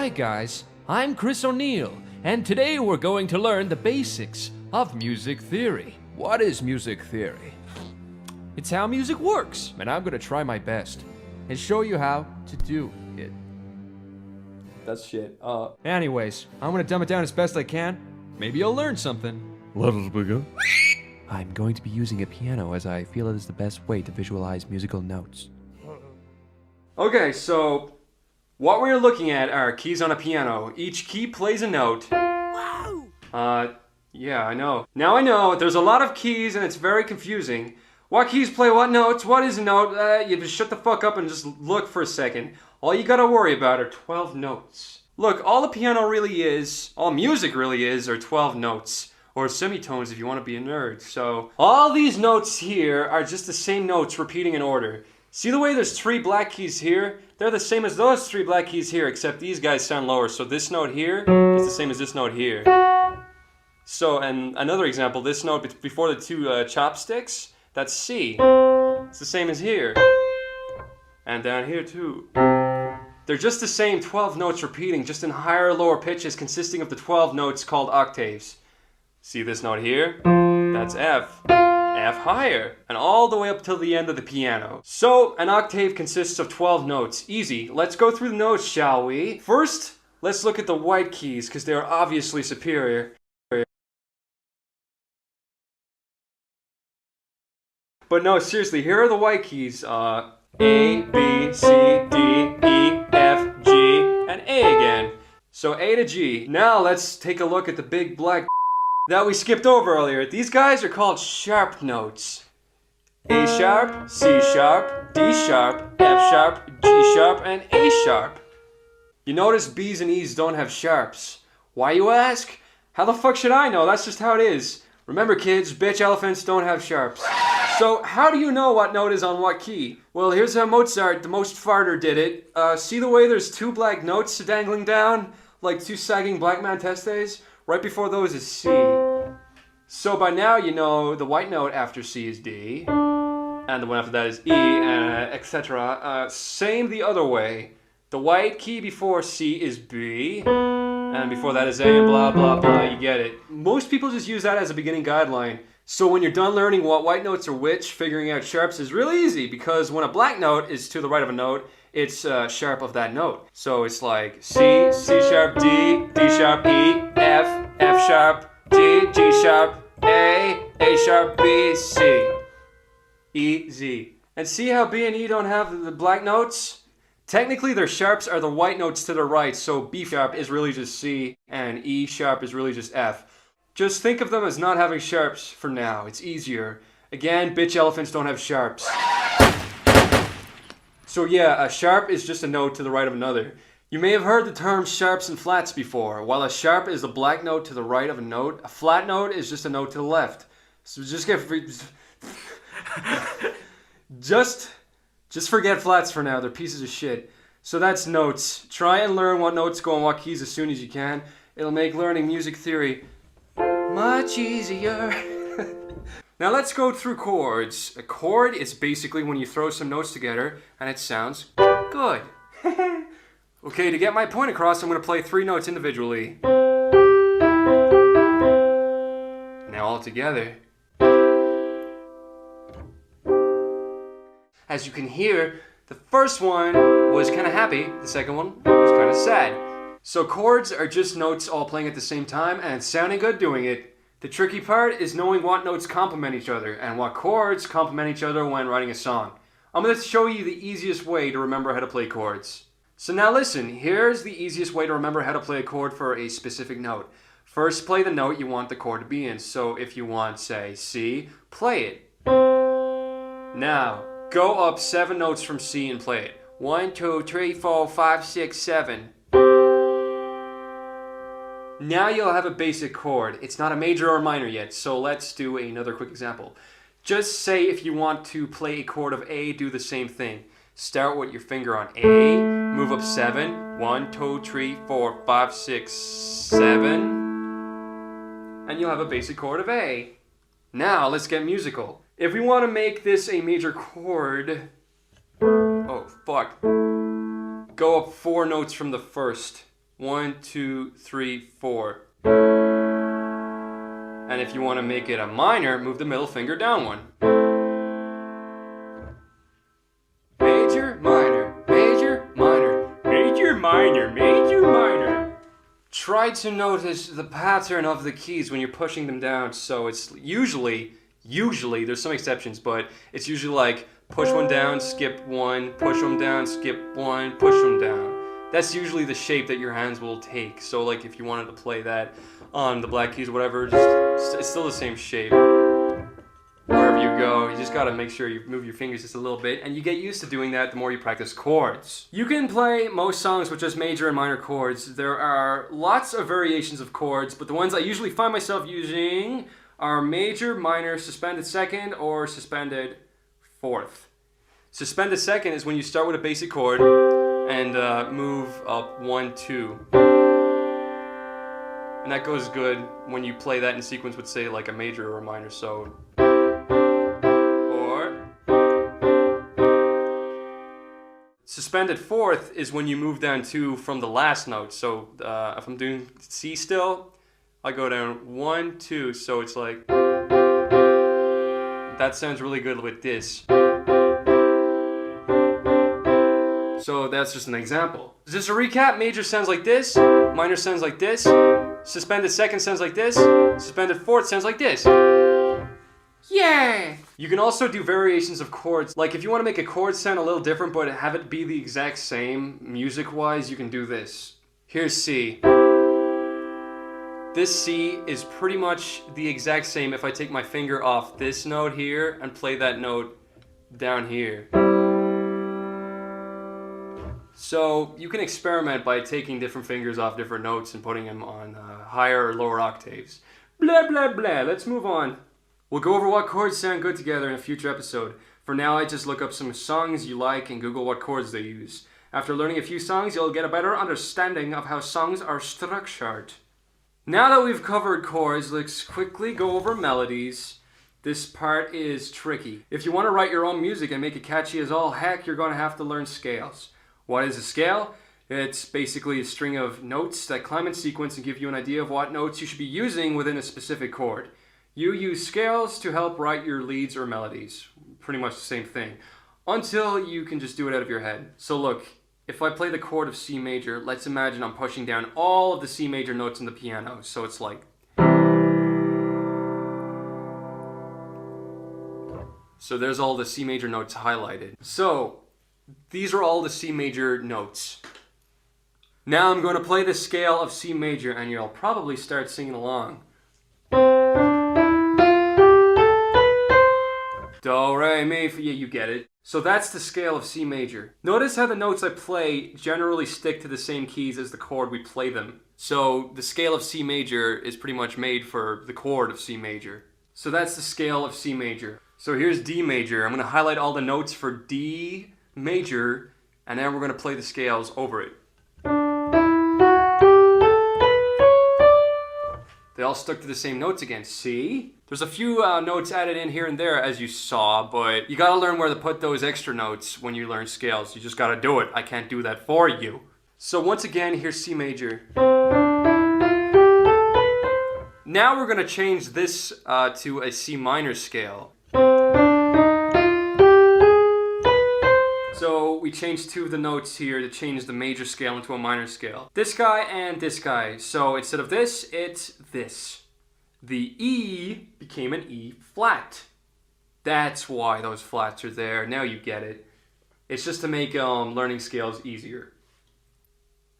Hi guys, I'm Chris O'Neill, and today we're going to learn the basics of music theory. What is music theory? It's how music works, and I'm gonna try my best and show you how to do it. That's shit. Anyways, I'm gonna dumb it down as best I can. Maybe you'll learn something. Let us begin. I'm going to be using a piano as I feel it is the best way to visualize musical notes. Okay, so what we're looking at are keys on a piano. Each key plays a note. Wow! Yeah, I know. Now I know, there's a lot of keys and it's very confusing. What keys play what notes? What is a note? You just shut the fuck up and just look for a second. All you gotta worry about are 12 notes. Look, all the piano really is, all music really is, are 12 notes. Or semitones if you want to be a nerd. So, all these notes here are just the same notes repeating in order. See the way there's 3 black keys here? They're the same as those 3 black keys here, except these guys sound lower. So this note here is the same as this note here. So, and another example, this note before the 2 chopsticks, that's C. It's the same as here. And down here too. They're just the same 12 notes repeating, just in higher or lower pitches consisting of the 12 notes called octaves. See this note here? That's F. F higher, and all the way up till the end of the piano. So, an octave consists of 12 notes. Easy. Let's go through the notes, shall we? First, let's look at the white keys, because they are obviously superior. But no, seriously, here are the white keys. A, B, C, D, E, F, G, and A again. So A to G. Now let's take a look at the big black that we skipped over earlier. These guys are called sharp notes. A sharp, C sharp, D sharp, F sharp, G sharp, and A sharp. You notice B's and E's don't have sharps. Why, you ask? How the fuck should I know? That's just how it is. Remember kids, bitch elephants don't have sharps. So how do you know what note is on what key? Well, here's how Mozart, the most farter, did it. See the way there's 2 black notes dangling down? Like 2 sagging black man testes? Right before those is C. So by now you know the white note after C is D, and the one after that is E, and etc. Same the other way. The white key before C is B, and before that is A, and blah blah blah, you get it. Most people just use that as a beginning guideline. So when you're done learning what white notes are which, figuring out sharps is really easy, because when a black note is to the right of a note, it's sharp of that note. So it's like C, C sharp, D, D sharp, E, F, F sharp, G, G sharp, A sharp, B, C, E, Z. And see how B and E don't have the black notes? Technically their sharps are the white notes to the right, so B sharp is really just C, and E sharp is really just F. Just think of them as not having sharps for now, it's easier. Again, bitch elephants don't have sharps. So yeah, a sharp is just a note to the right of another. You may have heard the term sharps and flats before. While a sharp is the black note to the right of a note, a flat note is just a note to the left. So just forget flats for now, they're pieces of shit. So that's notes. Try and learn what notes go on what keys as soon as you can. It'll make learning music theory much easier. Now let's go through chords. A chord is basically when you throw some notes together and it sounds good. Okay, to get my point across, I'm going to play 3 notes individually. Now all together. As you can hear, the first one was kind of happy, the second one was kind of sad. So chords are just notes all playing at the same time and sounding good doing it. The tricky part is knowing what notes complement each other and what chords complement each other when writing a song. I'm going to show you the easiest way to remember how to play chords. So now listen, here's the easiest way to remember how to play a chord for a specific note. First, play the note you want the chord to be in. So if you want, say, C, play it. Now, go up 7 notes from C and play it. 1, 2, 3, 4, 5, 6, 7. Now you'll have a basic chord. It's not a major or minor yet, so let's do another quick example. Just say if you want to play a chord of A, do the same thing. Start with your finger on A, move up 7, 1, 2, 3, 4, 5, 6, 7, and you'll have a basic chord of A. Now let's get musical. If we want to make this a major chord, oh fuck, go up 4 notes from the first. 1, 2, 3, 4. And if you want to make it a minor, move the middle finger down one. Major, minor, major, minor, major, minor, major, minor. Try to notice the pattern of the keys when you're pushing them down. So it's usually, there's some exceptions, but it's usually like push one down, skip one, push them down, skip one, push them down. That's usually the shape that your hands will take. So like if you wanted to play that on the black keys or whatever, it's still the same shape. Wherever you go, you just gotta make sure you move your fingers just a little bit, and you get used to doing that the more you practice chords. You can play most songs with just major and minor chords. There are lots of variations of chords, but the ones I usually find myself using are major, minor, suspended second, or suspended fourth. Suspended second is when you start with a basic chord and move up 1, 2. And that goes good when you play that in sequence with, say, like a major or a minor. So, or suspended fourth is when you move down 2 from the last note. So if I'm doing C still, I go down 1, 2. So it's like, that sounds really good with this. So that's just an example. Just a recap, major sounds like this, minor sounds like this, suspended second sounds like this, suspended fourth sounds like this. Yeah! You can also do variations of chords. Like if you want to make a chord sound a little different but have it be the exact same music-wise, you can do this. Here's C. This C is pretty much the exact same if I take my finger off this note here and play that note down here. So you can experiment by taking different fingers off different notes and putting them on higher or lower octaves. Blah, blah, blah. Let's move on. We'll go over what chords sound good together in a future episode. For now, I just look up some songs you like and Google what chords they use. After learning a few songs, you'll get a better understanding of how songs are structured. Now that we've covered chords, let's quickly go over melodies. This part is tricky. If you want to write your own music and make it catchy as all heck, you're going to have to learn scales. What is a scale? It's basically a string of notes that climb in sequence and give you an idea of what notes you should be using within a specific chord. You use scales to help write your leads or melodies. Pretty much the same thing. Until you can just do it out of your head. So look, if I play the chord of C major, let's imagine I'm pushing down all of the C major notes in the piano. So it's like... So there's all the C major notes highlighted. So these are all the C major notes. Now I'm going to play the scale of C major and you'll probably start singing along. Do, re, mi, fa, yeah, you get it. So that's the scale of C major. Notice how the notes I play generally stick to the same keys as the chord we play them. So the scale of C major is pretty much made for the chord of C major. So that's the scale of C major. So here's D major. I'm going to highlight all the notes for D major, and then we're going to play the scales over it. They all stuck to the same notes again. See? There's a few notes added in here and there, as you saw, but you gotta learn where to put those extra notes when you learn scales. You just gotta do it. I can't do that for you. So once again, here's C major. Now we're gonna change this to a C minor scale. So we changed 2 of the notes here to change the major scale into a minor scale. This guy and this guy. So instead of this, it's this. The E became an E flat. That's why those flats are there. Now you get it. It's just to make learning scales easier.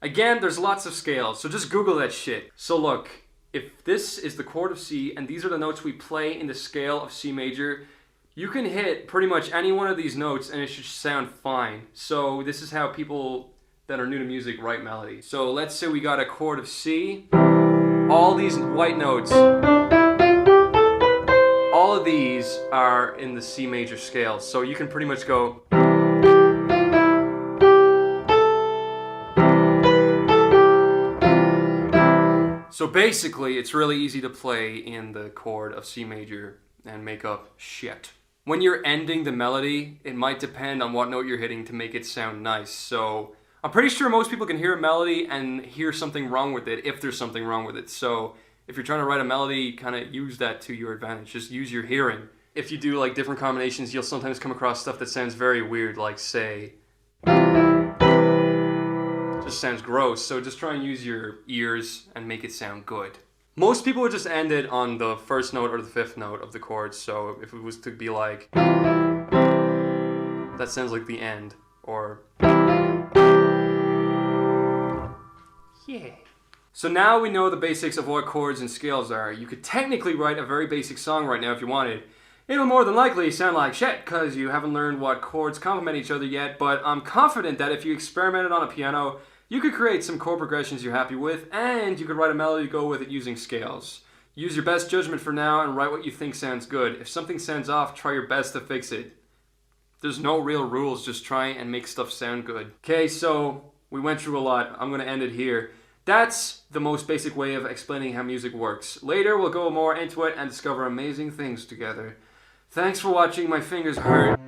Again, there's lots of scales, so just Google that shit. So look, if this is the chord of C and these are the notes we play in the scale of C major, you can hit pretty much any one of these notes and it should sound fine. So this is how people that are new to music write melodies. So let's say we got a chord of C. All these white notes, all of these are in the C major scale. So you can pretty much go. So basically, it's really easy to play in the chord of C major and make up shit. When you're ending the melody, it might depend on what note you're hitting to make it sound nice. So I'm pretty sure most people can hear a melody and hear something wrong with it if there's something wrong with it. So if you're trying to write a melody, kind of use that to your advantage. Just use your hearing. If you do like different combinations, you'll sometimes come across stuff that sounds very weird, like say, just sounds gross. So just try and use your ears and make it sound good. Most people would just end it on the first note or the fifth note of the chords. So if it was to be like, that sounds like the end, or yeah. So now we know the basics of what chords and scales are. You could technically write a very basic song right now if you wanted. It'll more than likely sound like shit because you haven't learned what chords complement each other yet, but I'm confident that if you experimented on a piano, you could create some chord progressions you're happy with, and you could write a melody to go with it using scales. Use your best judgment for now and write what you think sounds good. If something sounds off, try your best to fix it. There's no real rules, just try and make stuff sound good. Okay, so we went through a lot. I'm going to end it here. That's the most basic way of explaining how music works. Later, we'll go more into it and discover amazing things together. Thanks for watching. My fingers hurt.